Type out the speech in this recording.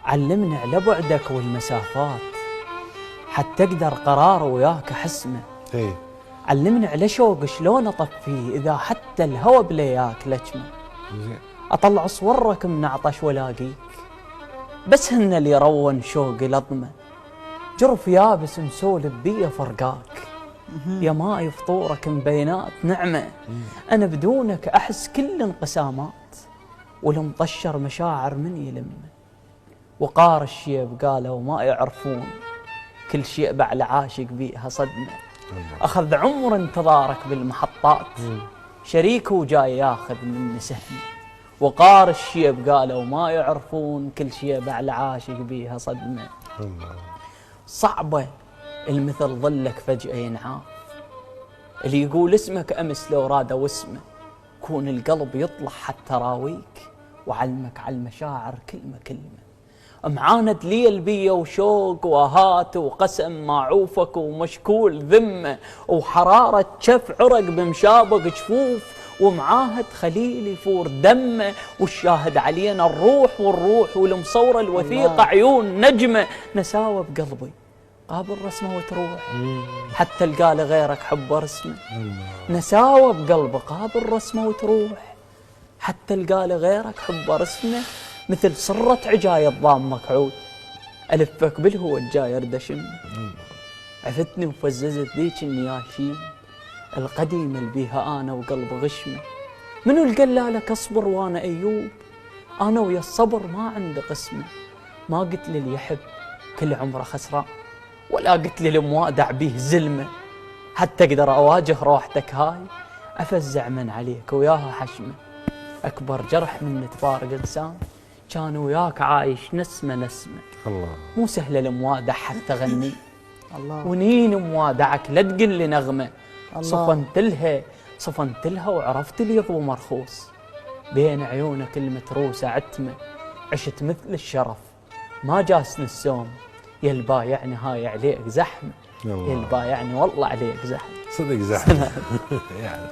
علمني على بعدك والمسافات حتى اقدر قرار وياك احسمه. اي علمني على شوق شلون اطفيه اذا حتى الهوى بلياك لجمه. زين. اطلع صورك من عطش ولاقيك بس هن اللي يرون شوقي لضمه. جرف يابس مسولف بيه فرقاك يا ماي فطورك مبينات نعمه. انا بدونك احس كل انقسامات والمطشر مشاعر من يلمه. وقار الشيب قالوا ما يعرفون كل شيء بعد عاشق بيها صدمه. اخذ عمر انتظارك بالمحطات شريك وجاي ياخذ مني سهمه. وقار الشيب قالوا ما يعرفون كل شيء بعد عاشق بيها صدمه. صعبه المثل ظلك فجأة ينعاف. اللي يقول اسمك امس لو راد واسمه كون القلب يطلع حتى راويك. وعلمك على المشاعر كلمه كلمه. معاند لي البيه وشوق واهات وقسم معوفك ومشكول ذمه. وحراره شف عرق بمشابق جفوف ومعاهد خليل يفور دمه. والشاهد علينا الروح والروح والمصوره الوثيقه عيون نجمه. نساوى بقلبي قابل رسمه وتروح حتى القى غيرك حب رسمه. نساوى بقلبي قابل رسمه وتروح حتى القى غيرك حب رسمه. مثل صرة عجاية الضام مقعود ألفك بالهوى الجاي أردشم. عفتني وفززت ذيك النياشين القديمة اللي بيها أنا وقلب غشمة. منو اللي قال لك أصبر وأنا أيوب؟ أنا ويا الصبر ما عندي قسمة. ما قلت لي اللي يحب كل عمره خسران ولا قلت لي الموادع بيه زلمة. حتى أقدر أواجه روحتك هاي أفزع من عليك وياها حشمة. أكبر جرح من تفارق إنسان كان وياك عايش نسمة نسمة. الله مو سهلة الموادع حتى غني. الله ونين موادعك لا تقل لي نغمة. الله. صفنت لها وعرفت لي يضو مرخوص. بين عيونك المتروسة عتمة عشت مثل الشرف ما جاسني السوم. يا البايعني هاي عليك زحمة. يا البايعني والله عليك زحمة. صدق زحمه يعني